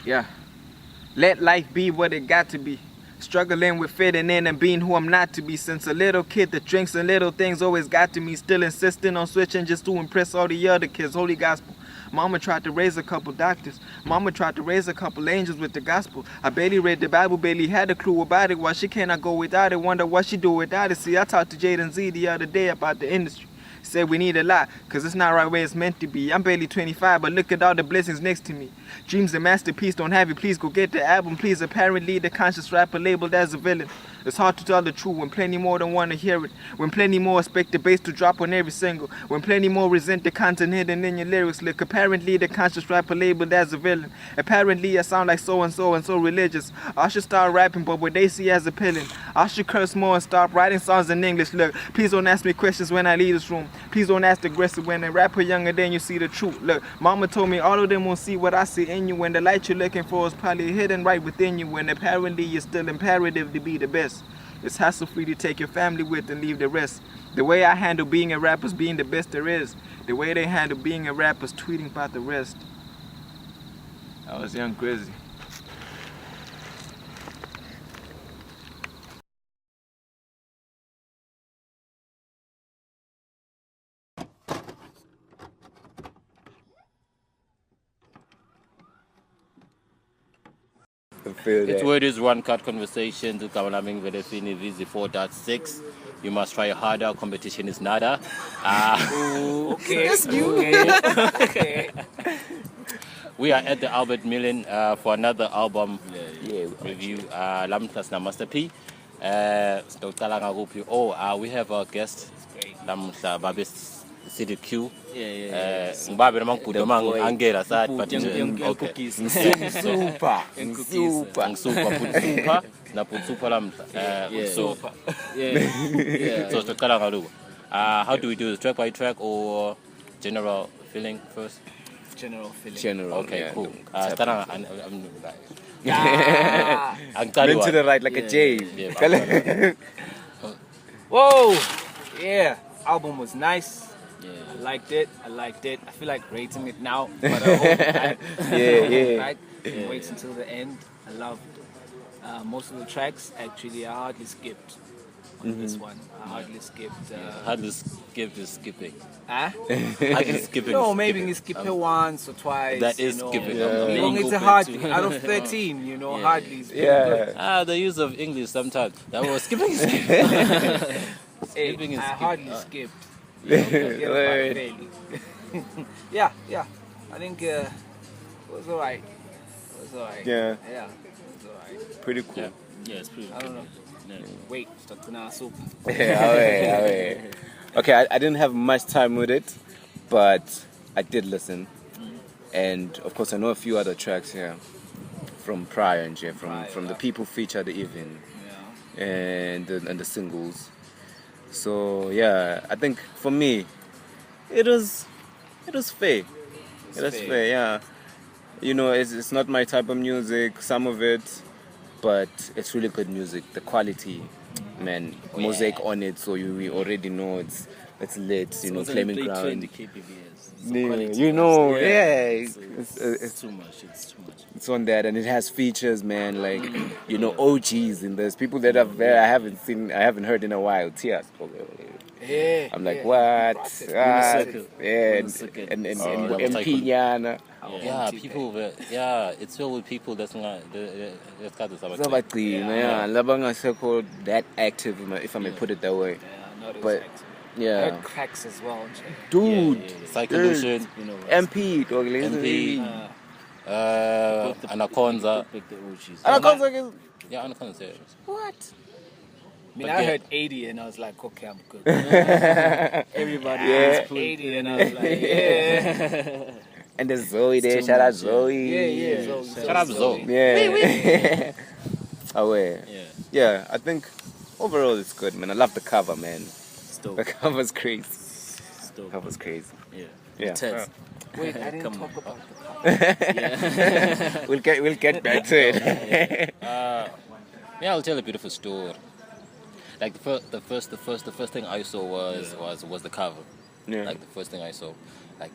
Yeah. Let life be what it got to be. Struggling with fitting in and being who I'm not to be. Since a little kid, the drinks and little things always got to me. Still insisting on switching just to impress all the other kids. Holy gospel. Mama tried to raise a couple doctors. Mama tried to raise a couple angels with the gospel. I barely read the Bible, barely had a clue about it. Why she cannot go without it? Wonder what she do without it. See, I talked to Jaden Z the other day about the industry. Said we need a lot, cause it's not right where it's meant to be. I'm barely 25, but look at all the blessings next to me. Dreams and masterpiece, don't have it, please go get the album, please. Apparently the conscious rapper labeled as a villain. It's hard to tell the truth when plenty more don't wanna hear it. When plenty more expect the bass to drop on every single. When plenty more resent the content hidden in your lyrics. Look, apparently the conscious rapper labeled as a villain. Apparently I sound like so and so religious. I should start rapping, but what they see as appealing. I should curse more and stop writing songs in English. Look, please don't ask me questions when I leave this room. Please don't ask aggressive when a rapper younger than you see the truth. Look, mama told me all of them won't see what I see in you. When the light you're looking for is probably hidden right within you. When apparently you're still imperative to be the best. It's hassle free to take your family with and leave the rest. The way I handle being a rapper is being the best there is. The way they handle being a rapper is tweeting about the rest. I was young Grizzly. It's where this one cut conversation to Kawanaming Vedefini Visi 4.6. You must try harder, competition is nada. Okay. That's you. Okay. We are at the Albert Millen for another album review. Lamtlas na Master P. We have a guest. Lamtla Babis CDQ. Mbabe namang puto mang angela sa but okay. Super na super lamtla. So how do we do this, track by track or general feeling first? General. Okay, cool. Bend to the right like a J. Whoa! Yeah, album was nice. I liked it. I feel like rating it now, but I hope right? Wait until the end. I loved most of the tracks. Actually, I hardly skipped on this one. I hardly skipped. Hardly skip is skipping. Hardly skipping. No, maybe you skip it once or twice. That is skipping. It's a hardly out of 13. Hardly is the use of English sometimes. That was skipping. Skipping is hardly skipped. Yeah. I think it was alright. Yeah. Yeah, it was alright. Pretty cool. Yeah, it's pretty cool. I don't know. Wait, stop to now soup. Okay, I didn't have much time with it, but I did listen. And of course I know a few other tracks here from Prior and Jeff, from the people featured even. And the singles. So yeah, I think for me, it was fair. It was fair, yeah. It's not my type of music, some of it, but it's really good music. The quality, man, mosaic on it, so we already know it's lit. Claiming ground. The KPBs. It's too much. It's too much. It's on that, and it has features, man. Like OGs in there's people that I haven't heard in a while. Tears. I'm like, what? And MP Nyana. Yeah, people. Yeah, it's filled with people that's not. That's got that active, if I may put it that way. But I heard cracks as well. Dude, Psycholution. MP. Anaconda. Anaconda. Yeah, Anaconda. What? I heard 80 and I was like, okay, I'm good. Everybody was 80 and I was like, yeah. And there's Zoe there. Shout out Zoe. Yeah. Zoe. Shout out Zoe. Yeah. Yeah, I think overall it's good, man. I love the cover, man. The cover's crazy. Yeah. Wait, I didn't talk about the cover. We'll get back to it. I'll tell a beautiful story. Like the first thing I saw was the cover. Yeah. Like the first thing I saw, like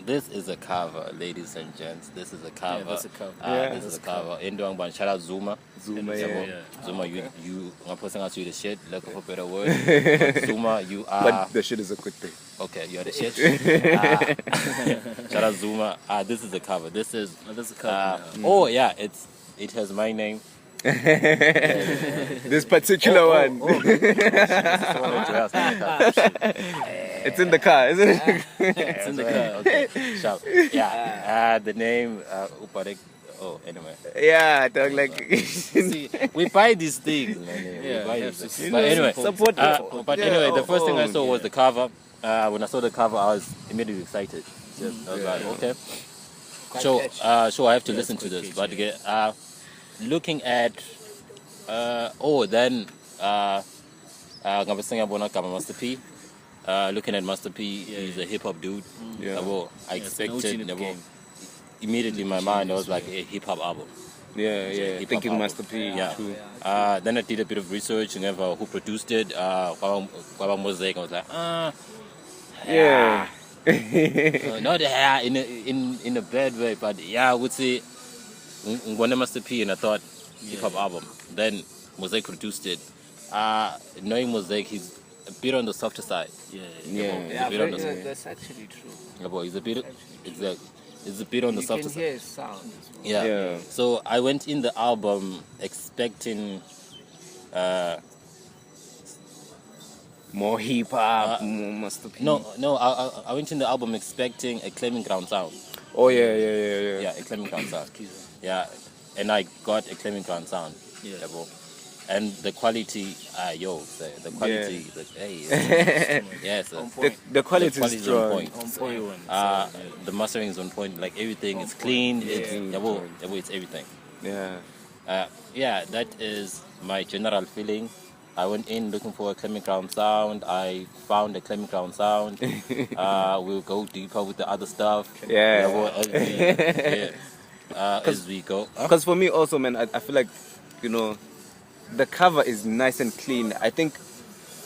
this is a cover, ladies and gents. This is a cover. that's a cover. This is a cover. Indwang ban shout out Zuma. Zuma, Yabo. yeah. Zuma, you. I'm posting out you the shit. Look for a better word. But Zuma, you are. But the shit is a good thing. Okay, you're the shit. Shout out Zuma. This is the cover. This is. That's a cover. Oh yeah, it has my name. This particular one. It's in the car, isn't it? It's in the car. Okay. Sharp. Yeah. The name Uparek. Oh, anyway. Yeah, dog, like. See, we buy these things, man. Yeah, We buy you these have to things. But anyway, support. but anyway, the first thing I saw was the cover. When I saw the cover, I was immediately excited. I was like, okay. So I have to listen to this. But looking at, then Master P. Looking at Master P, he's a hip hop dude. Yeah. I expected. in the game. Immediately in my mind, I was like a hip hop album. Yeah. Hip-hop Thinking album. Master P. Yeah. True. Then I did a bit of research and who produced it. Kwaba Mosaic. I was like, Yeah. not in a bad way, but I would say Ngwane Master P, and I thought hip hop album. Then Mosaic produced it. Knowing Mosaic, he's a bit on the softer side. Yeah. That's actually true. He's a bit. It's a bit on the You softer can side. hear his sound. Yeah. So I went in the album expecting More hip hop, more Master P. no. I went in the album expecting a Claiming Ground sound. Oh yeah. Yeah, a Claiming Ground sound. Yeah, and I got a Claiming Ground sound. Yeah. Yabo. And the quality, the quality, yes, The quality is is strong. on point. On point one. The mastering is on point. Like everything is clean. It's it's everything. Yeah. That is my general feeling. I went in looking for a Claiming Ground sound. I found a Claiming Ground sound. We'll go deeper with the other stuff. Yeah. As we go. Because for me also, man, I feel like, the cover is nice and clean. I think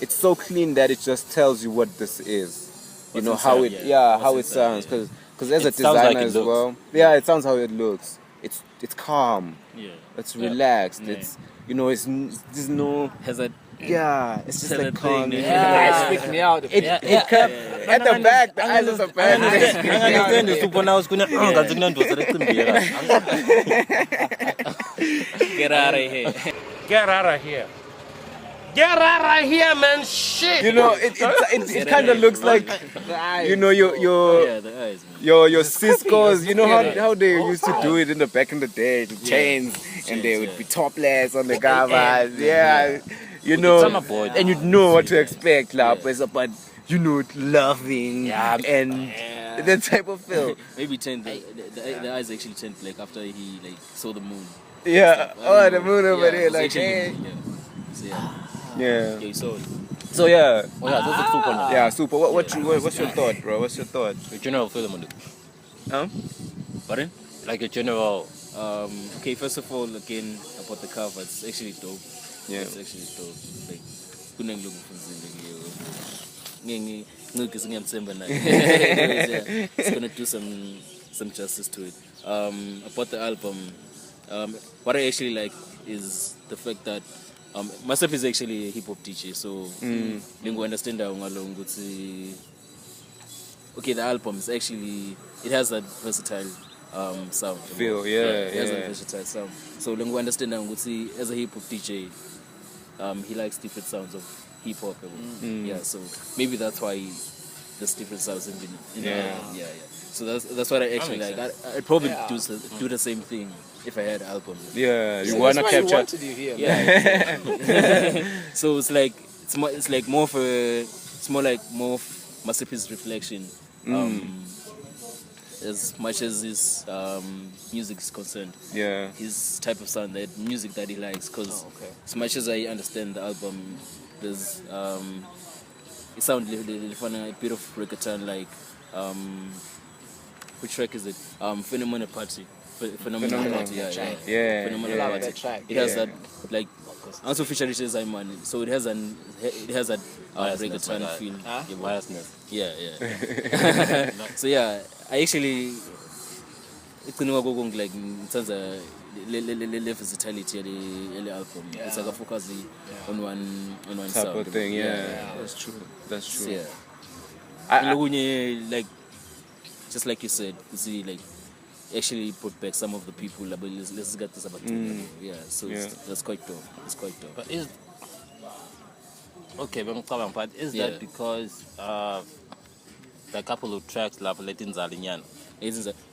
it's so clean that it just tells you what this is. What's How inside, it, yeah. how it What's inside, sounds. Because as a It sounds like designer it as looks. well, it sounds how it looks. It's calm. Yeah. It's relaxed. Yeah. It's there's no Has a it's just like calm. It Yeah. freaked me out. It kept at the back. The eyes are bad. Get out of here. Get out of here. Get out of here, man. Shit. It kind of looks like The eyes. your the eyes, man. your Cisco's, how they used to do it in the back in the day, the chains, and they would be topless on the covers, Summer boy. and you'd know what to expect, but loving and that type of feel. Maybe the eyes actually turned black after he saw the moon. Yeah, the moon over there, like, hey. So Yeah. you saw it. So yeah, That's a super one. yeah, super. What's your thought, bro? What's your thought? A general feeling on it. Huh? Pardon? Like a general. Okay, first of all, again about the cover, it's actually dope. Yeah. It's actually dope. Like, kunengiloku mfuzile ngiyo. Ngeke ngiyamthemba naye. It's gonna do some justice to it. About the album, what I actually like is the fact that Master P is actually a hip hop DJ, so lingo understand okay, the album is actually, it has that versatile sound. Feel, It has that versatile sound. So lingo understand as a hip hop DJ, he likes different sounds of hip hop. Yeah, so maybe that's why there's different sounds in the album. Yeah. So that's what I actually like. I'd probably do the same thing if I had an album. Yeah, you So wanna that's why you capture. wanted you here. Yeah. So it's more of Master P's reflection, as much as his music is concerned. Yeah. His type of sound, that music that he likes. Because as much as I understand the album, there's it sounds a bit of reggaeton, like which track is it? Phenomenal Party. Phenomenal Party. Yeah. Yeah. Phenomenal yeah. Party. That track. It has that, like, Also featured Zaimani, so it has that reggaeton feel. Your biasness. Yeah. So yeah, I actually it's gonna go like in terms of the versatility of the album. It's like a focus on one type sound. of thing. Yeah, that's true. That's So, true. yeah. I- Like just like you said, you see like actually put back some of the people. Like, let's get this about yeah. So that's quite dope. It's quite dope. But is okay, but is Yeah. that because the couple of tracks like Latin Zalinyana?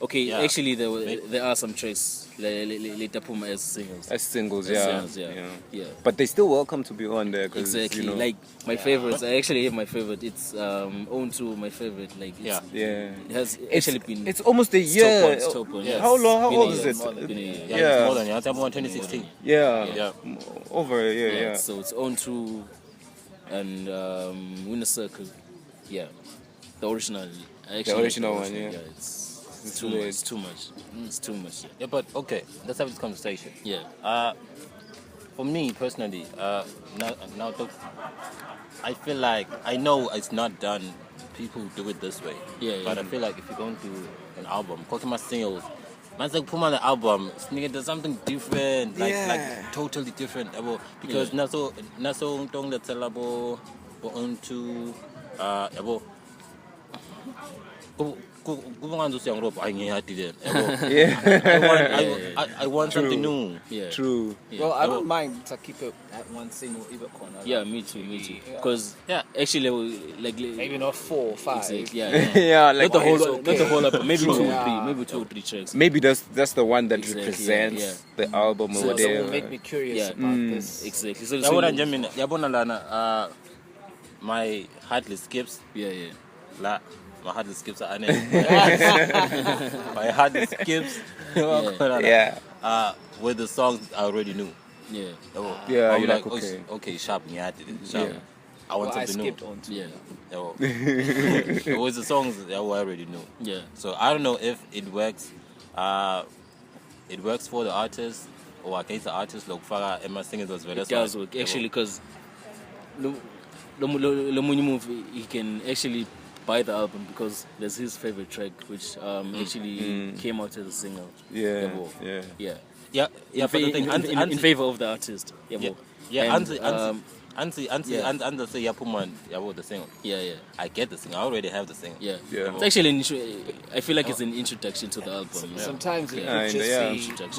Okay, Yeah. actually there are some tracks later Puma as singles. As singles, As yeah. singles, yeah. But they still welcome to be on there. 'Cause, Exactly. You know, Like my favorites, I actually have my favorite. It's Own to my favorite. Like it's, Yeah. it has it's, actually been it's almost a year. top one, yeah. How long? How Been a old is year, it? more than a year. Yeah, Yeah. it's more than yeah. I think 2016. Yeah. Yeah. Over a year. Yeah. So it's Own to and Winner Circle. Yeah. The original. I actually like original one, yeah. It's too much. It's too much. It's too much. Yeah, but okay, let's have this conversation. Yeah. For me personally, now look, I feel like I know it's not done. People do it this way. Yeah, But I feel like if you're going to an album, talking about singles, man's like put on the album, nigga, there's something different, like totally different. Because naso tong that tell on to I want something new. Yeah. True. Well, I don't mind to keep it at one single either corner. Yeah, me too. Because actually, like Maybe not 4 or 5. exactly, yeah. Yeah. Like Not the whole, okay. not the whole album. Maybe True. 2 or 3. Yeah. Maybe 2 or 3 tracks. maybe that's the one that Exactly, represents the album or So it will whatever. make me curious Yeah. about this. Exactly. So, Yabona lana my hardly skips yeah. la my hardly skips are my hardly skips Yeah. with the songs I already knew. Yeah. Yeah, I'm you're like, okay, sharp, yeah, sharp. Yeah. I want Well, I something skipped new. on to Yeah. It was the songs that I already knew. Yeah. So I don't know if it works. It works for the artist or against the artist. Like Farah, Emma singing was very. It does work actually because Lomunyi move he can actually buy the album because there's his favorite track which actually came out as a single. Yeah. Yeah. Yeah, In, but the thing, in favor of the artist. yeah, And, Ansi, say Yapuman, Yabo the single. yeah. I get the single. I already have the single. Yeah. Yeah. It's actually I feel like it's an introduction to the album. Yeah. Sometimes it Yeah, could just yeah.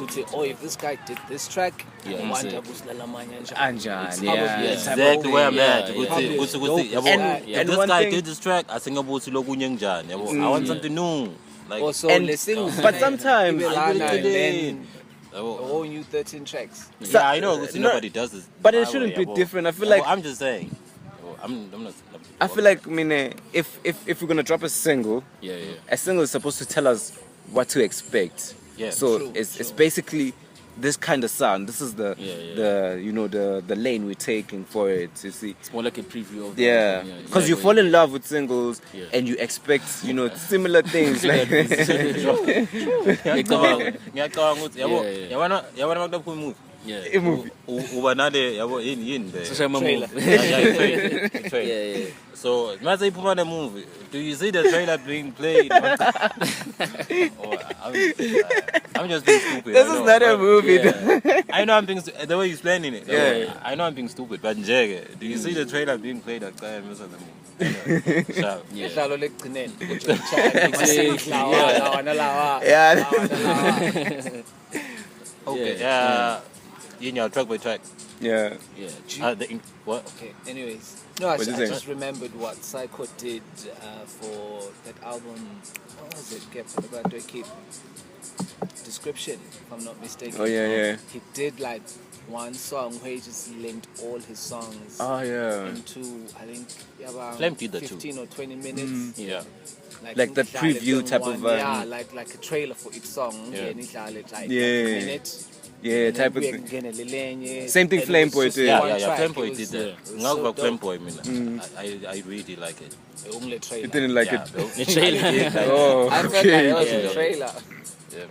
say, oh, if this guy did this track, Yeah, Mwanja exactly. Buslala Manya Anjan, It's yeah. probably a Exactly where I'm at. Yeah, Good yeah. thing, good thing, good thing. Yabo, And- if and this one guy thing- did this track, I sing about Silogu Nyangjan. I want something new. Like, Also, And- the singles, but sometimes- and I did it then a Yabo. whole new 13 tracks. Yeah, I know. No, Nobody does this. but it my shouldn't way, be Yabo. different. I feel Yabo, like- I'm just saying. Yabo, I'm not. I feel like, I mean, if we're gonna drop a single, Yeah. a single is supposed to tell us what to expect. Yeah. So True, it's basically this kind of sound. This is the Yeah. the lane we're taking for it. You see. It's more like a preview of the Yeah, album, because you fall in love with singles Yeah. and you expect, similar things. Like, Ngiyacabanga ukuthi yabo Yeah. yabona makudaphuma movie. Yeah. a movie. Uba nale yabo yini the Social Trailer. move. trailer. Yeah. So mase iphuma the movie. Do you see the trailer being played? Oh, I'm just being stupid. This I is know, not a but- movie. Yeah. I know I'm being the way you're explaining it. Yeah. I know I'm being stupid, but njeke, do you see the trailer being played at time of the movie? Sharp. Yeah. Dlalo lekugcineni. Lawa, nalawa. Yeah. Okay. Yeah. In your track by track. Yeah. Yeah. What? Okay, anyways. No, I What you I think? just remembered what Psycho did for that album. What was it? Get about to keep description, if I'm not mistaken. Oh, yeah. He did like one song where he just linked all his songs Oh, yeah. into, I think, about Flame did that too. 15 or 20 minutes. Yeah. Like the preview type of vibe. Yeah, like a trailer for each song. Yeah. Like Yeah. a minute. Yeah, And then type of we thing. can get a Lilenye. Same thing And it Flame was Boy just did. one Yeah. track. Flame Boy It was- did that. it was so Ngakwa dope. Flame Boy, I really like it. Only trailer. You didn't like Yeah, it. bro. The trailer. Oh, I felt like okay. it was Yeah. a trailer. Yeah.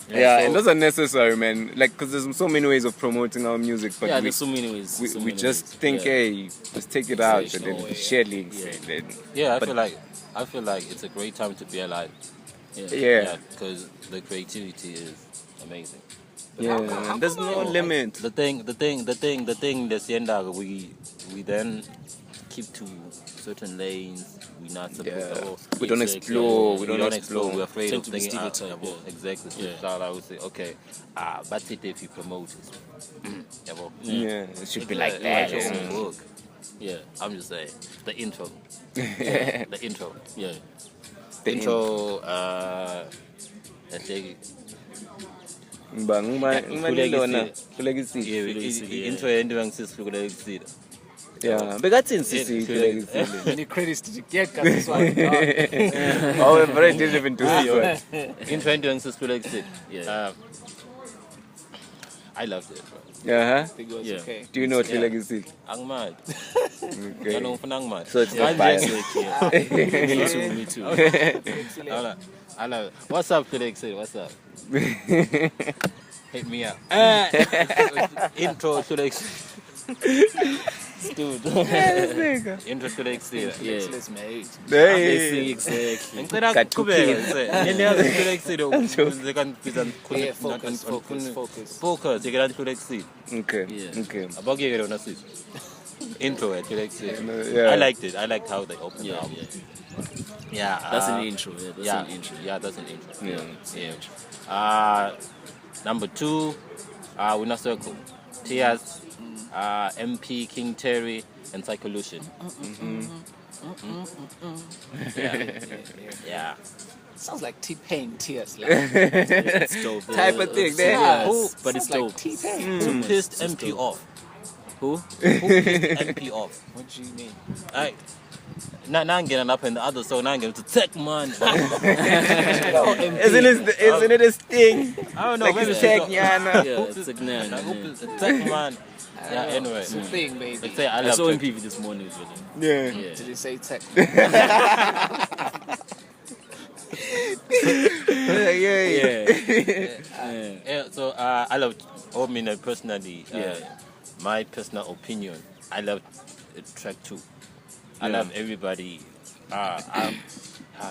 Yeah, so- and those are necessary, man. Like, because there's so many ways of promoting our music, but yeah, we, there's so many ways. so we many just ways. think, Yeah. hey, let's take it out and no then way. share links. Yeah. And then, Yeah, But- I feel like it's a great time to be alive. yeah, because the creativity is amazing. yeah. There's no limit. The thing, the sienda, we then keep to certain lanes. We're not supposed Yeah. to. We don't Exactly. explore. We We don't explore. We're afraid Tend of to be thinking. stereotyped, Yeah, yeah. exactly. Yeah. So I would say, okay, but it if you promote it. Yeah, well, Yeah, it should be it like might that. just Yeah. work. Yeah, I'm just saying the intro. The intro. yeah. The Intro. Let's say. Khulekisile. Intro yendiwa ngisisihlukile. Yeah, bekathini sisi khulekisile. Any credits did you get? Cause this one, Oh, we very didn't even do this one. Intro yendiwa ngisisihlukile. Yeah. I loved it, bro. Uh-huh. I think it was Yeah. okay. Do you know khulekisile? Angmad. Okay. Ngalo ngifuna angmad. So it's not biased. Me too. I love it. What's up, Felix? What's up? Hit me up. Intro Felix. Dude. Intro Felix. Yeah. Let's mate. Hey. Exactly. Ngicela Kathukile. kuqhubeka. Ngiyazi Felix ukuze kanibhiza Yeah, focus. Focus, yekela Felix. Okay. Yeah. Okay. Abakuyeke lona sisi. Intro at Felix. Yeah. I liked it. I liked how they opened Yeah, the album. yeah. Yeah. That's an intro. Yeah, that's yeah, an intro. Yeah, that's an intro. Yeah. Yeah. Number 2, Winner Circle. Tears, MP, King Terry, and Psycholution. Yeah. Sounds like T-Pain tears. Like, It's dope. Type of thing there. Yeah, Who? But it's sounds dope. like T-Pain. Who pissed MP off? Who? Who pissed MP off? What do you mean? Alright. Now I'm getting up in the other song. Now I'm getting to Tech Man. Isn't it a sting? I don't know. Like maybe it's it's Nyana. Yeah, it's like nah. Like, who pissed Tech Man? Yeah. Anyway, It's a thing, maybe. let's say I I love saw Tech. MPV this morning with him. Yeah. Yeah. Did it say tech? Yeah. Yeah, so I love, personally, my personal opinion, I love track 2. I love everybody.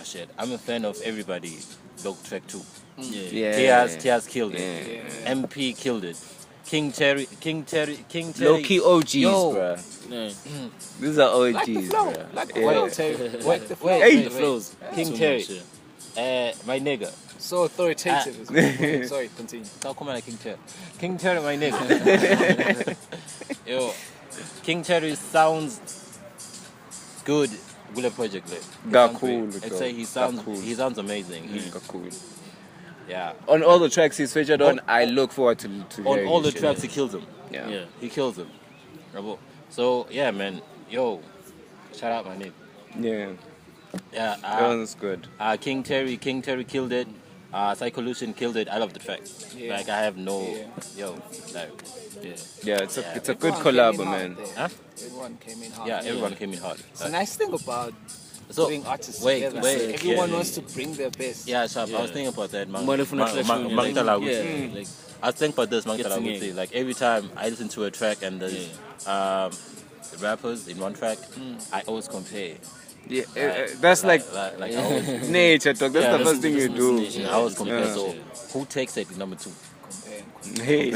Shit. I'm a fan of everybody. Dog track 2. Yeah. Tears killed it. MP killed it. King Terry. Low key OGs, Yo. bruh. Yeah. These are OGs, Like the flow. bruh. Like the Yeah. flow, Terry. Like the flow. Wait, The flows. King Too Terry. much, yeah. My nigga. So authoritative. as well. Sorry, continue. So come on, King Terry. King Terry, my nigga. Yo, King Terry sounds good. Gula project, like. He Ga sounds cool, great. I'd bro. say he Ga sounds cool. he sounds amazing. Cool. Yeah. On all the tracks he's featured on, I look forward to On hearing all the his shit. tracks, he kills them. Yeah. Yeah. He kills them. Bravo. So yeah, man. Yo, shout out my nigga. Yeah. Yeah. That one's good. King Terry killed it. Psycholution killed it. I love the track. Yeah. Like I have no, Yeah. like, Yeah, it's Yeah. a good Everyone collab, came in hard man. there. Huh? Everyone came in hard. yeah. Everyone came in hard. It's a nice thing about So putting artists wait, together. wait, Everyone yeah. wants to bring their best. Yeah, sharp. I was Yeah. thinking about that. Mangitala would say. Yeah. Like, I was thinking about this. Mangitala Getting would it. say. Like every time I listen to a track and there's rappers in one track, I always compare. Yeah, that's like I always, nature talk. That's Yeah, the first thing you do. nature. I always compare. Yeah. So who takes it number 2? Hey.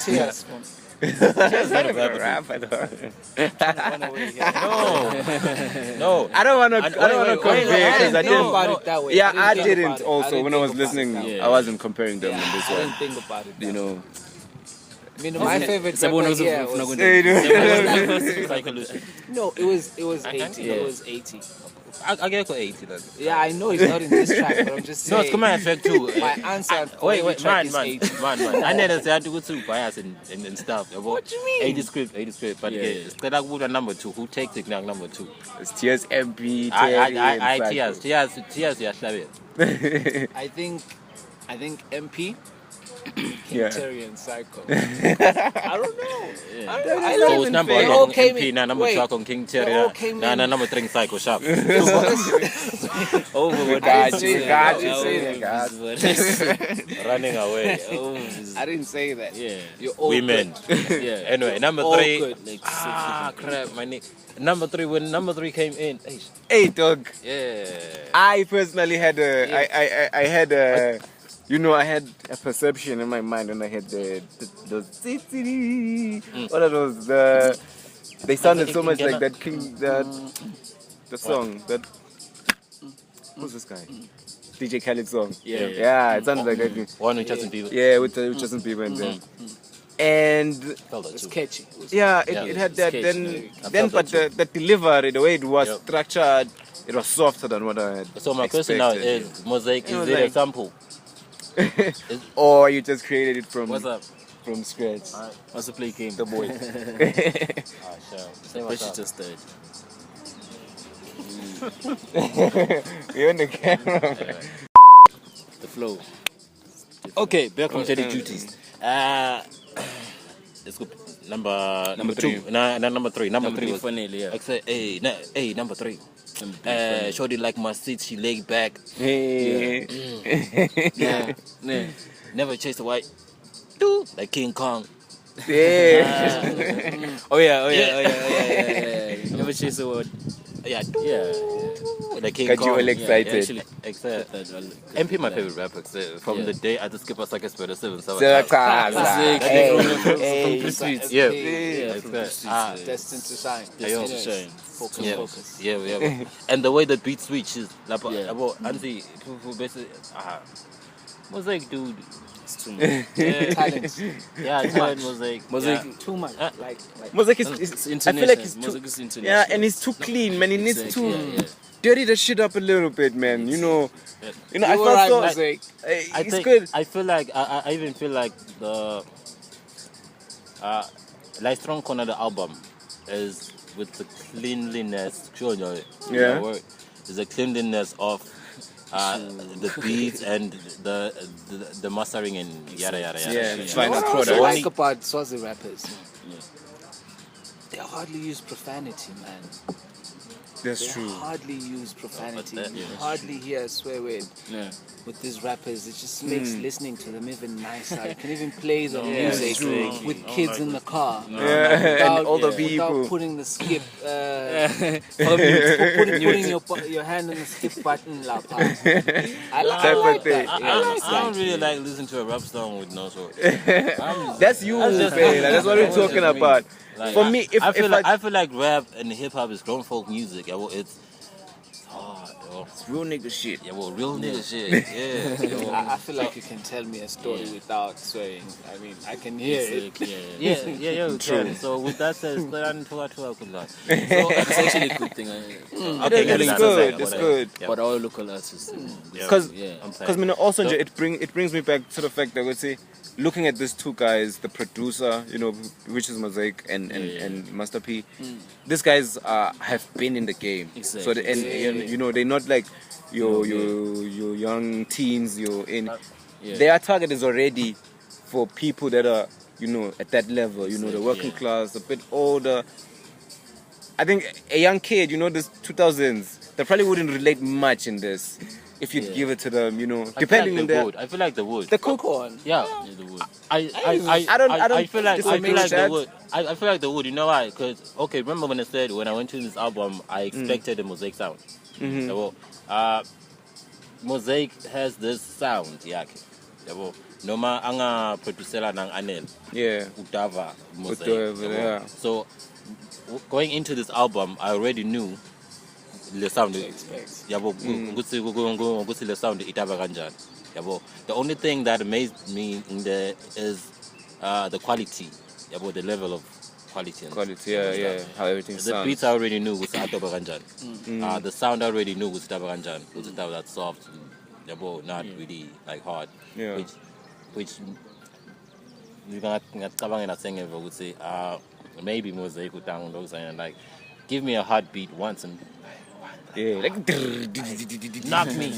Tears from It's not a rapper. Rapper, though. run away here. No. I don't want to. I Wait, don't want to wait, wait, compare I because I didn't think didn't. about it that way. Yeah, I think didn't about it. I also. didn't When I was think about listening, it that way. I wasn't comparing them Yeah, on this I didn't one. think about it. You know. I mean, my favorite It's a bonus rapper of here not was, going to Psycholution. no, it was 80. Yeah. It was 80. I get go 80 then. Yeah, I know it's not in this track, but I'm just No, saying. it's come on track 2. My answer. for every Wait, track man, is man, 80. man. I never said to go to bias and stuff. What do you mean? 80 script. But Yeah. it's like with number 2. Who takes it now? Number 2. It's Tears MP. Terry, I and tears. Yeah, Slavic. I think MP King Yeah. Terry and Psycho. I don't know. I So don't it's number They one all on came MP, in- na number wait, 12 on King Terry, they all came na in- number 3 Psycho Sharp. Over what Got I you, said. got you, Yeah, say over that, what I said. Running away. Over I didn't say that. Yeah. You're all Women. Yeah. Anyway, number All 3. good. Like, Crap, my nigga. Number 3, when number 3 came in, hey, Hey, dog. yeah. I personally had I had a, you know, I had a perception in my mind when I had those. What are those? They sounded so much like that King, the song that. Who's this guy? DJ Khaled song. Yeah. It sounded like that. One with Justin Bieber. Yeah, with Justin Bieber and them. And Felt that It's too. catchy. yeah, Yeah, it had it's that. catchy. Then, but the delivery, the way it was Yep. structured, it was softer than what I had. So my question now expected. is, Mosaic, It is was it a like- sample? Or you just created it from What's up? from scratch. What's the play game? The boy. Ah, sure. Say But what's she up. just started. You're on the camera. The flow. Okay, back on daily duties. Let's go. Number three. 2. Number 3. Number 3 was. Finally, yeah. I said, hey, number 3. Shorty like my seat, she laid back. Hey. Yeah. Yeah. Never chased a white dude like King Kong. Yeah. Oh yeah. Never chase the word. Yeah, Yeah. like King Got you Kong. all excited. actually, Except that MP my favorite rapper. From Yeah. the day I just skip a second spread 7 So, Sick. hey, From hey. the streets. Yeah. Yeah, from the Except, streets. Destined to shine. Ayo. Destined to shine. Focus, Yeah. focus. Yeah. And the way the beat switches, like, Yeah. about Anzi, who basically, Mosaic dude. It's too much. Talent. Yeah, talent Mosaic. Mosaic. Yeah. Too much. Uh, Like Mosaic It's is, I feel international. like it's too, Music is international. yeah, and it's too clean, man. He needs Exactly, to yeah. dirty the shit up a little bit, man. You know, I you felt were right, so. Mosaic. I It's think, good. I feel like, I even feel like the, like strong corner of the album is with the cleanliness, sure, you know, Yeah. the word, is the cleanliness of the beats and the mastering and yada yada yada. Yeah, You final know what I product. also like about Swazi rappers? They hardly use profanity, man. That's They true. hardly use profanity. that- You yeah. hardly hear a swear word Yeah. with these rappers. It just makes Hmm. listening to them even nicer. You can even play the Yeah, music true. with kids in the car. Yeah, and all the people. Without putting the skip, putting your hand on the skip button, la pa. I Type like of thing. that. I don't really like listening to a rap song with no sort. That's you, man. just- That's what we're that's just talking me. about. Like, For me, if I feel like rap and hip hop is grown folk music. Yeah, well, it's hard. Yo. it's real nigga shit. Yeah, well, real nigga shit. Yeah. yo. I feel like you can tell me a story without swearing. I mean, I can hear it. Yeah, true. So with that said, Stoyan Tua could learn. So it's actually a good thing. Okay, It's yeah, good. that's It's like, good. Yeah. But our local artists. Because Yeah. Because also it brings me back to the fact that I would say, looking at these two guys, the producer, you know, which is Mosaic and Master P, these guys have been in the game. Exactly. So and you know, they're not like your young teens. You're in. Yeah. Their target is already for people that are, you know, at that level. You know, the working class, a bit older. I think a young kid, you know, this 2000s, they probably wouldn't relate much in this if you'd give it to them, you know, depending on their. I feel like the wood. The cook. Popcorn. Yeah. Yeah, the wood. I feel like disagree with the that. wood. I feel like the wood. You know why? Because remember when I said when I went to this album, I expected the Mosaic sound. Mhm. Well, Mosaic has this sound, yakhe. Yabo. Noma anga producela nang Anel. Yeah. Udava Mosaic. Udava, yabo. yeah. So going into this album, I already knew the sound. Yabo, ukuthi the sound itaba kanjani. Yabo. The only thing that amazed me in there is the quality. Yabo, the level of quality. And Quality, yeah. How everything the sounds. beats I already knew was ataba kanjani. The sound I already knew was itaba kanjani. Was it that soft? Yabo, not really like hard. Yeah. Which ngicabanga nasengemva ukuthi maybe Mosaic udownload and like give me a heartbeat once and Yeah, like. knock me.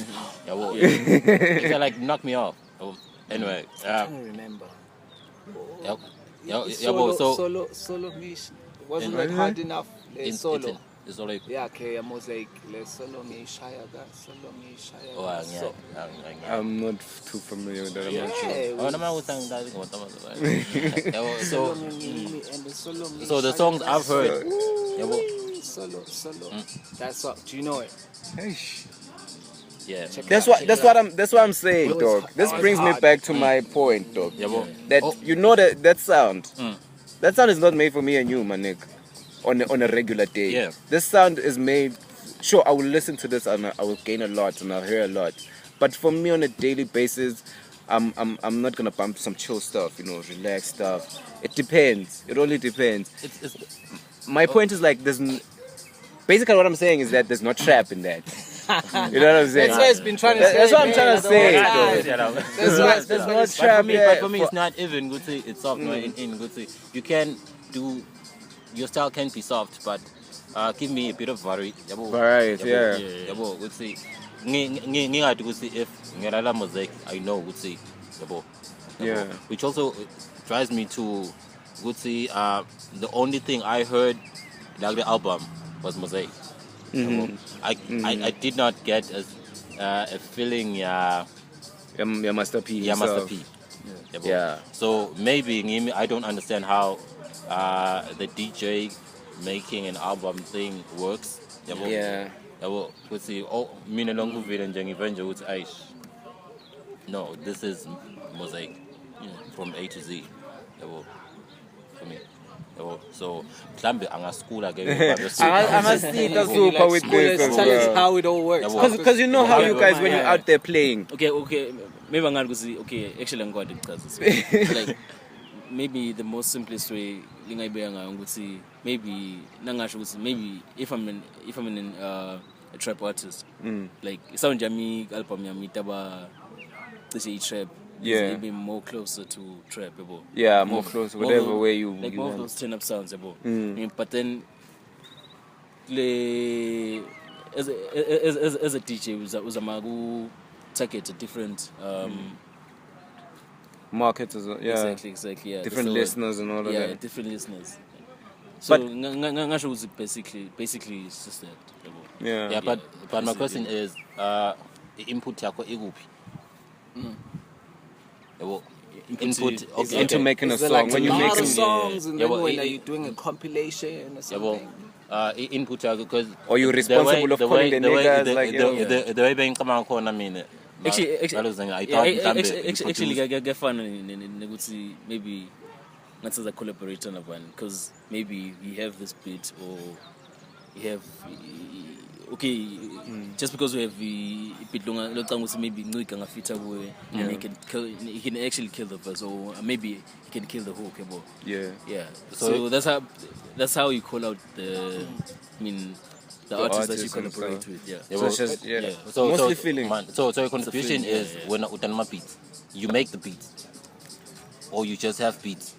Yabo. It's like knock me off. Yabo. Anyway, I don't remember. Solo Mish. Wasn't that hard enough? Solo. It's all like. Yeah, okay, I was like, let's solo me Shayaga, solo me Shayaga. Oh, I'm not too familiar with that. I'm not sure. Oh, no, I was saying that. So So the songs I've heard. Solo. That's what. Do you know it? Yeah. That's what I'm saying, dog. This brings me back to my point, dog. That you know that sound. That sound is not made for me and you, my nigga. On a regular day. Yeah. This sound is made. Sure, I will listen to this and I will gain a lot and I'll hear a lot. But for me on a daily basis, I'm not gonna bump some chill stuff, relax stuff. It depends. It only depends. My point is like basically what I'm saying is that there's no trap in that. You know what I'm saying? That's what it's been trying to say. That's what I'm trying to say. There's no trap. But for me, it's not even good. It's soft. In good. You can do. Your style can be soft, but give me a bit of variety. Variety, yeah. Good say. If ngerala music, I know. Good say. Yeah. Which also drives me to good say. The only thing I heard like the album was Mosaic. I did not get a feeling. Your Master P. Yeah, Master P. Yeah. So maybe I don't understand how the DJ making an album thing works. Yeah. Let's see. Oh, mina longu vile njengivenje with ice. No, this is Mosaic from A to Z. For me. So mhlambe angaskula ke angasita super with this as Tell us well. how it all works. Because you know how you guys when you're out there playing. Okay. Maybe I'm gonna actually I'm going to like maybe the most simplest way maybe if I'm in a trap artist, like sound jami album yami taba trap. Yeah. Maybe more closer to trap, Yeah, more close, whatever way you like more of those turn up sounds, but then as a DJ was a magu target a different market as well. Yeah. Exactly. Yeah. Different listeners and all of that. Yeah, different listeners. So ngasho was basically it's just that. Yeah. Yeah, but my question is input yakho ikuphi? Input into making a song. Like When a you lot make of songs, and then well, when are you doing a compilation or something? Input yakho because or you're responsible of calling the niggas like the way being come on corner mean Actually, I thought actually, get fun and maybe not as a collaborator on one because maybe we have this beat or we have just because we have the beat long maybe no can fit away and he can actually kill the verse or maybe he can kill the hook. Yeah. So that's how you call out the the artists that you collaborate with, So mostly feeling. So your contribution is when utanma beats, you make the beats, or you just have beats.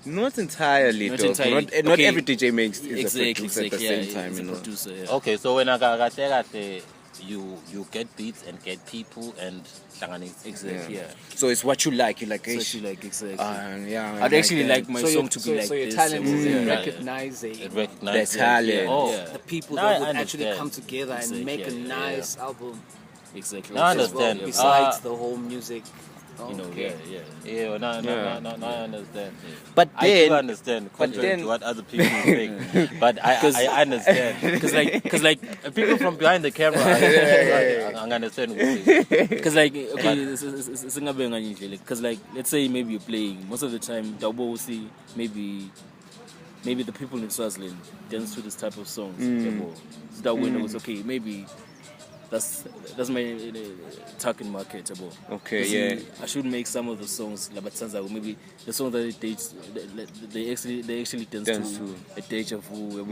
Not entirely, Not though. entirely. Not Okay. every DJ makes is Exactly, a producer at the same time, it's a you know. producer, Okay, so when I say you get beats and get people and Exactly, yeah. So it's what you like. You like, So she like exactly. yeah. I'd actually that. like my song to be like so your this. talent is in Yeah. recognizing The talent. the people Now I that would actually understand. come together and make a nice album Exactly. Now I as well, understand. besides the whole music. No, Okay. Yeah, no, I understand. But I do then, understand, contrary to what other people think. But I understand. Because like people from behind the camera, I understand. Because like because like let's say maybe you're playing most of the time Daubo will see maybe the people in Swaziland dance to this type of songs. So that way knows okay maybe that's my target market. Okay, See, yeah. I should make some of the songs like maybe the song that they actually dance to a deja vu.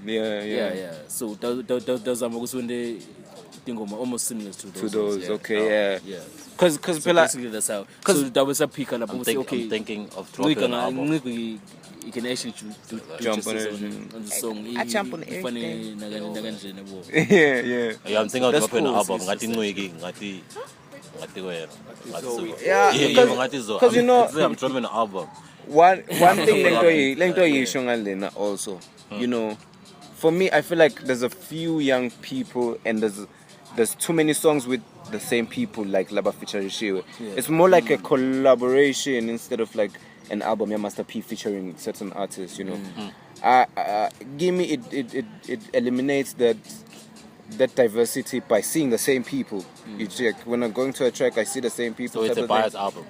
Yeah. So those are when they think almost similar to those. those, okay, yeah. Because So basically that's how. So that was a pick and I'm thinking of dropping an album. You can actually do Jump on justice it. on the song. I jump on everything. yeah. Yeah, I'm thinking of That's dropping an cool. album. Ngati ngathi wena Yeah, because you know, I'm dropping an album. one thing lento yisho ngalena also, you know, for me I feel like there's a few young people and there's too many songs with the same people like Laba featuring Shiwe. It's more like a collaboration instead of like an album, yeah, Master P featuring certain artists, you know. Give me it eliminates that diversity by seeing the same people. You check when I'm going to a track, I see the same people. So it's type a of thing. biased album.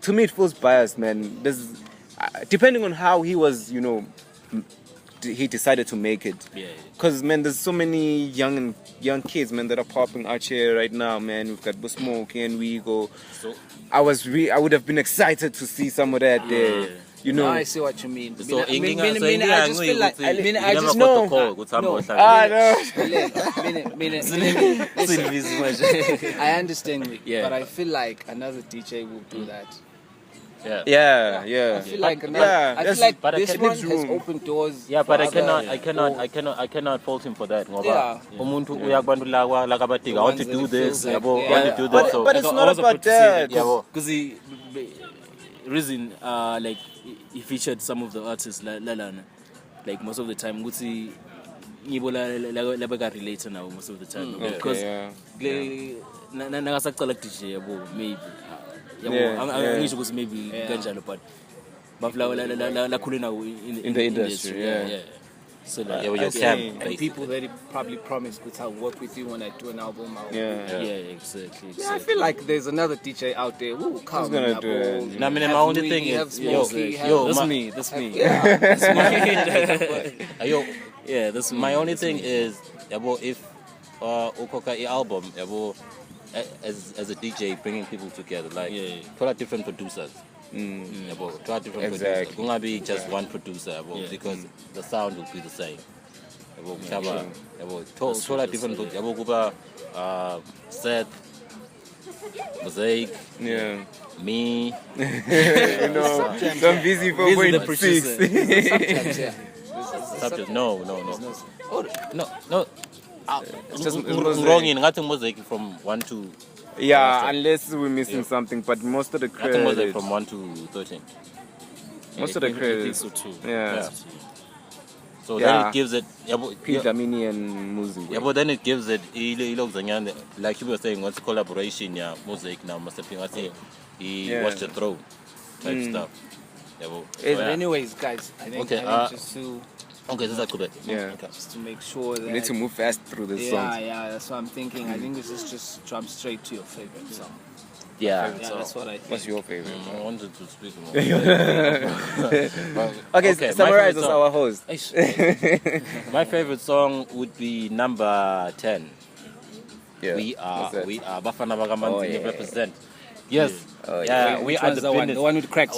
To me, it feels biased, man. There's depending on how he was, you know, he decided to make it. Yeah. Cause man, there's so many young kids, man, that are popping out here right now, man. We've got Busmoke and Wigo. So I would have been excited to see some of that there. You know. Now I see what you mean. So I just feel like I just know. No. No. I understand, Yeah. but I feel like another DJ will do that. yeah. Yeah. I feel like Yeah, I that's- feel like but I this can- one there's has room. opened doors. Yeah, but for I cannot, other- I cannot fault him for that. Ngoba Yeah. umuntu uyakubantu like abatika. I want to ones do that this. feels like- Yabo, yeah. want to do this. So But it's I not was about about to say that. Yabo. because reason like he featured some of the artists lalana, like most of the time ukuthi ngibo la beka relate now most of the time because yeah. nakasaqala DJ yabo maybe yabo Yeah, angisho ukuthi maybe kanjalo but bafla la khulena In the industry, yeah. so like Yeah, with your okay. cam. And basically. people that probably promised that I'll work with you when I do an album. Yeah. exactly. Yeah, I feel like there's another DJ out there who come. gonna do it? No, I mean, my only thing is, yo, That's me. Yeah, that's me. my only thing is, yabo, if ukoka album, yabo, as a DJ, bringing people together, like try different producers. Yabo, try different producers. Exactly. Don't be just one producer, yabo, because the sound will be the same. Yabo, kaba, yabo, try different producers. Yabo, kuba, Seth, Mosaic, Yeah. me. You know, some busy for Busy the 0.6. Subject. No. It's just- it's Wrong in ngathi Mosaic from 1 to Yeah, unless we're missing something, but most of the ngathi Mosaic credit, from 1 to 13. most of the I think credit, so too. yeah. So Yeah. then it gives it P. Damini and Muzi. yeah, but then it gives it like you were saying, what's collaboration, yeah, Mosaic now Mr. P. I think he Yeah. watched the throw type stuff. Yeah, but, so, But yeah. anyways, guys, I think, Okay, Okay, this is good. Yeah. Okay. just to make sure that We need to move fast through this yeah, song. yeah, that's what I'm thinking. I think this is just jump straight to your favorite song. Yeah. Yeah, that's what I think. What's your favorite? I wanted to speak more. Okay, my summarize favorite us, song. our host. My favorite song would be number 10. Yeah. We What's that? are Bafana Bagamanzi yeah. represent. Yes. Oh, yeah. Wait, We which are one's the one? business. The one with cracks.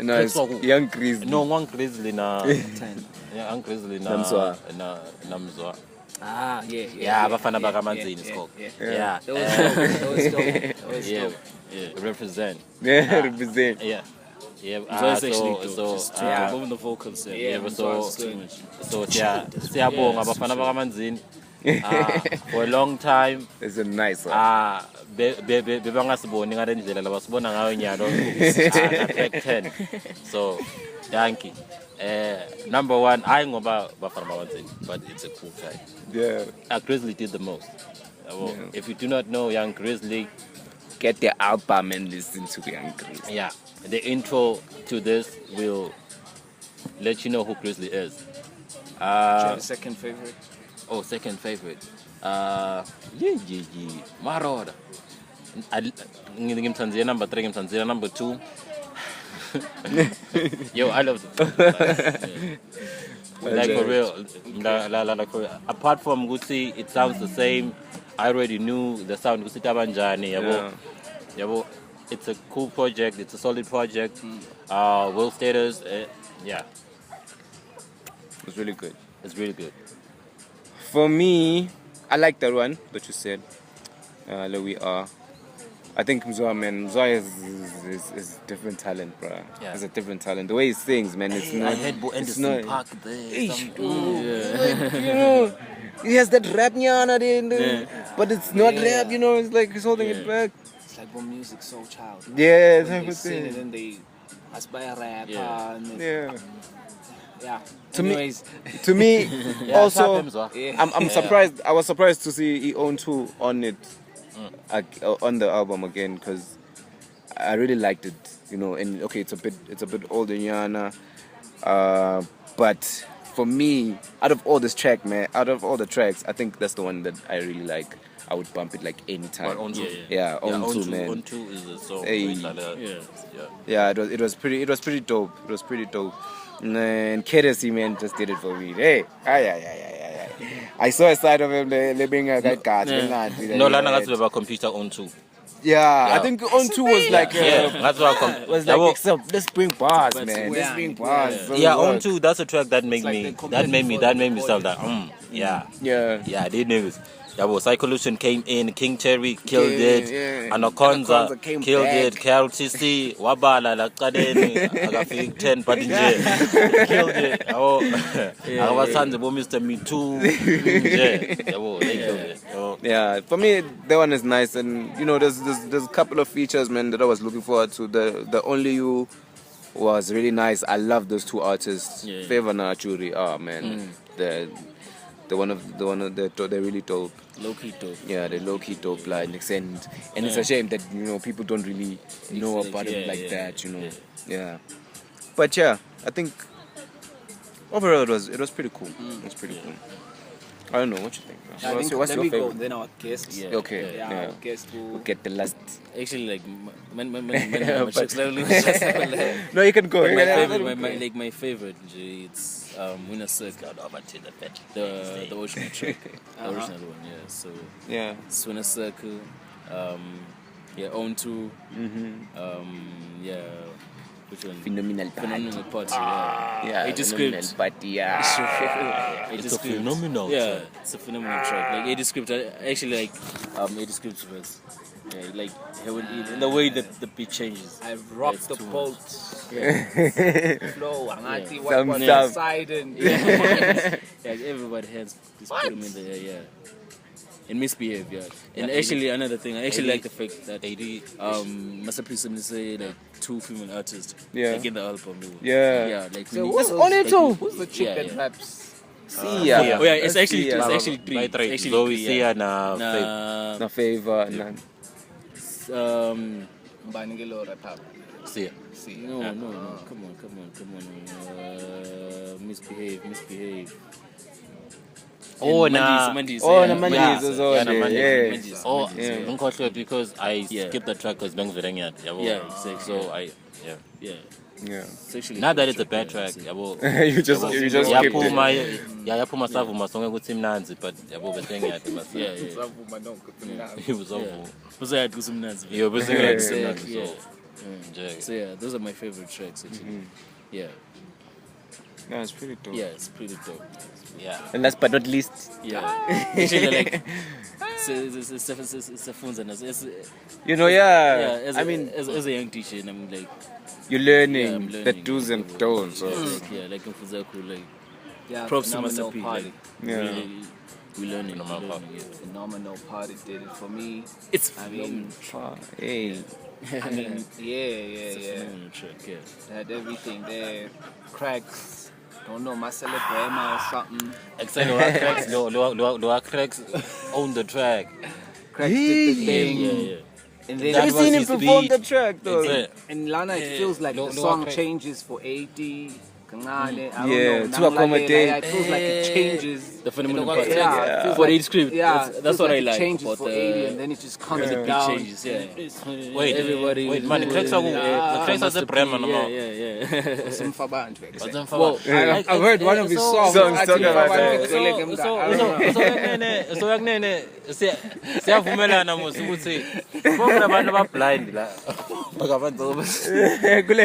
No, it's Young Grizzly. No, one Grizzly na. 10. Yeah, Grizzly na. Namzwa. Na Mzwa. Ah, yeah. Yeah, Bafana yeah, Bagamanzi yeah, is yeah, called. yeah. Yeah. That was dope. That was dope. That was Yeah. dope. Yeah. Represent. Yeah, represent. Yeah. Yeah. So it's actually dope. so Just yeah. to the vocals. Yeah, Yeah, but Mzwa's so good. so siyabonga Bafana Bagamanzi. For a long time. It's a nice one. Bebangasiboni ngale ndlela labasibona ngayo nyalo back 10. So thank you. Number 1 I ngoba Bafana Bagamanzi, but it's a cool track. Yeah. Grizzly did the most. If you do not know Young Grizzly, Get the album and listen to Young Grizzly. yeah, the intro to this will let you know who Grizzly is. Do you have a second favorite? Second favorite. Maroda. Ngimthanzia number 3, ngimthanzia number 2. Yo, I love the like for real. Like for real. Apart from Gucci, it sounds the same. I already knew the sound Gucci Tabanjani, yabo. It's a cool project, it's a solid project. Will Status, yeah, It's really good. it's really good. For me, I like that one that you said. There we are. I think Mzwa, man, Mzwa is different talent, bro. Yeah. It's a different talent. The way he sings, man, it's not. I had Bo it's Anderson not. Park there. Like, you know, he has that rap nyana there, but it's not rap. You know, it's like he's holding it back. It's like when music so child. Yeah, When type they of sing and thing. then they aspire rap. Yeah. And Yeah. yeah. To me- Anyways, To me, Yeah, also, Sharp M's, yeah. I'm surprised. I was surprised to see he owned 2 on it, on the album again, because I really liked it. You know, and okay, it's a bit older, Yana, but for me, out of all the tracks, I think that's the one that I really like. I would bump it like anytime. But on two. Yeah, on two, man. On two is a song. Hey. Yeah. Yeah, it was pretty dope. It was pretty dope. And KDC, man, just did it for me. Hey, ay. I saw a side of him living a guy. No, lana ngathi beba computer on two. Yeah, I think on two was like Yeah, that's what was like except let's bring bars, man. Let's yeah. bring bars. So yeah, it on works. two. That's a track that made like me. they That made me completely start like, Yeah. yeah, they niggas. Yeah, well, Psycholution came in, King Cherry killed Yeah, it, yeah. Anaconda Anaconda came killed back. it, Carol TC, Wabala, Lakadeni, Agafik 10, but killed it. Oh, Agabasanze, Mr. Me Too, yeah, well, they killed it. Oh. Yeah, for me that one is nice, and you know there's a couple of features, man, that I was looking forward to. The Only You was really nice. I love those 2 artists, Yeah. Favor and Achuri. Oh man, they're really dope. Low key dope. Yeah, they're low key dope, like, and it's a shame that people don't really know about them like that, Yeah, but yeah, I think overall it was pretty cool. It was pretty cool. I don't know what you think. I think What's let your me go. favorite? Then our guests. Yeah. Okay, Yeah, yeah. our guests will. We'll get the last. Actually, like, But- chicks slowly. But No, you can go. my You can- favorite, my favorite, it's Winner Circle, the original track, the original one. Yeah, so Yeah. it's Winner Circle. Yeah, Own Two. Yeah, which one? Phenomenal party. Phenomenal Party. Yeah. Yeah, It just phenomenal script. party. Yeah. It's a phenomenal Yeah, track. it's a phenomenal track. Like 80 script, I actually like 80 scripts verse. Yeah, like in the way that the beat changes. I've rocked It's the too boat. Flow. Angati Some what stuff. side and Yeah, everybody has just put them in there. Yeah. And Misbehave, yeah. And actually, another thing, I actually like the fact that Master Simply say like 2 female artists, Yeah. like in the album. Yeah. Yeah, like So when who's you- only like, 2? who's the chick Yeah, that yeah. raps? See Oh yeah, it's Let's actually see, it's yeah. actually 3. By 3. Actually Zoe, 3, Sia, yeah. na Faith. No favor. None. Banigelo rap up. Sia. See. No, come on. Misbehave. Oh, And nah. Mandis, Oh, yeah. the Mandis Yeah. is on Yeah, there. Mandis, Yeah. Mandis. Oh, Yeah. ngikhohlwe because I Yeah. skipped the track because Bengverengiyat. Yeah, exactly. So I Yeah. Yeah. It's actually Not that it's a bad track, yabo. You just skipped it. Yaphuma yaphuma savuma sonke ukuthi imnanzi but yabo bese ngiyaphi mase. Yeah. He was over. Was I because Mnanzi? Yo bese Yeah. ngiyaphi Yeah. so. Nje. So yeah, those are my favorite tracks actually. Yeah. No, it's pretty dope. Yeah, it's pretty dope. Yeah. And last but not least, Yeah. Actually, like, it's a fun and it's yeah. as I mean, as a young teacher, and I'm like, you're yeah, learning, I'm learning the do's and don'ts. So. like in Fuzaku, like, Yeah, props to phenomenal Master P. party. Like, Yeah. really, we learning. Phenomenal Yeah. Phenomenal party did it for me. It's I mean, Hey. I mean, yeah. phenomenal track. Yeah. Had everything there. Cracks. Don't know, Marcelo Brema or something. Except Loa Cracks own the track. Cracks did the thing. Yeah. And then That Have you was seen him his perform beat. the track though? Except in Lana, it feels like Lo- the Lo- song Craig. changes for 80. Kangane, I don't Yeah, know, to Nanglalele, accommodate. It feels like it changes. The phenomenal Yeah. part. Yeah, it feels For like, each script. Yeah, That's it feels what like I it like changes about for the 80 and then it just comes the beat down. changes. Yeah. Wait, Everybody. wait, man, Cracks are the Cracks are the brand man. Yeah. Some Fabantu, Well, I've heard one of his songs. Songs I talking think about Fabantu that. Gwele Kemka. I don't know. so yakunene siyavumelana musukuthi bona abantu aba blind la bakabantu Kule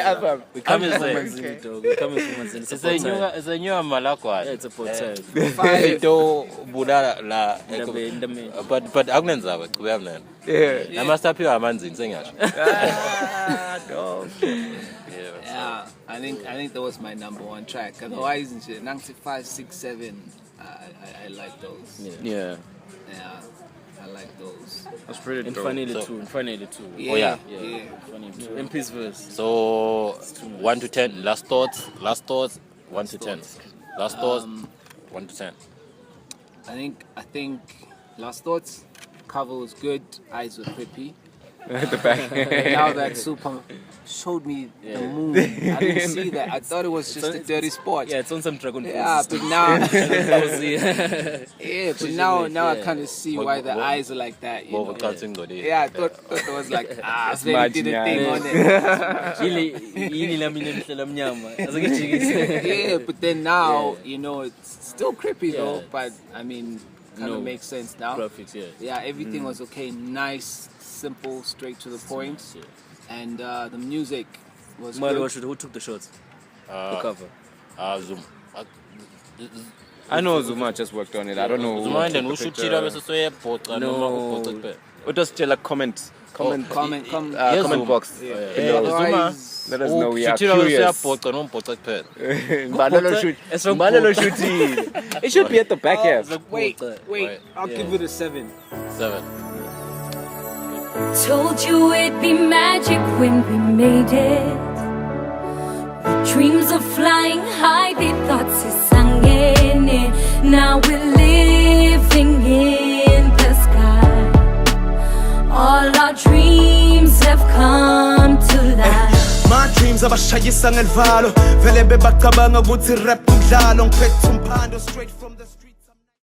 album. We coming from Okay. Manzini, dog. We coming from Manzini. It's a isenyuka malakwana Yeah, it's a port time. into bulala la Ndame. but akunenzaba chubeka mnene Yeah. namastaphiwa amanzini sengisho Yeah, I think that was my number one track. Otherwise, 95, 6, 7, I like those. Yeah. Yeah. I like those. That's pretty In dope. Fanele So- too. In Fanele too. Yeah, Oh, yeah. Yeah. Fanele too. In Peace verse. So 1 to 10. Last thoughts. 1 to 10. Last thoughts. 1 to 10. I think Last Thoughts cover was good. Eyes were creepy. The back. Now that Super showed me the moon, I didn't see that. I thought it was just a dirty sport. Yeah, it's on some Dragon Ball. Yeah, but now, yeah. yeah, but now I yeah. kind of see why the eyes are like that. You More know? of a cutting go there. Yeah, I thought it was like they Imagine, did a yeah. thing on it. Yini lami nemhlela mnyama. Azakijikisa. Yeah, but then now you know it's still creepy though. Yeah. But I mean, kind of No. makes sense now. Graphics, yeah. Yeah, everything was okay, nice, simple, straight to the point, and the music was good. Who took the shots? The cover. Zoom. I know Zuma just worked on it. I don't know. who Zuma took then the ushuthira picture. bese soyebhoxa noma ubhoxa kuphela. Or just tell a comment. Comment Comment. Yes, comment Zuma. box. below. Otherwise, Let us know we are Ushuthira bese curious. soyebhoxa noma ubhoxa kuphela. Mbalolo shoot. It's from Mbalolo shooting. It should be at the back here. wait, Right. I'll give it a 7. 7. Told you it'd be magic when we made it. With dreams of flying high, they thought sisangene. Now we're living in the sky. All our dreams have come to life. My dreams abashayisa ngelivalo vele bebacabanga ukuthi rap umdlalo ngiphethe umphando straight from the street.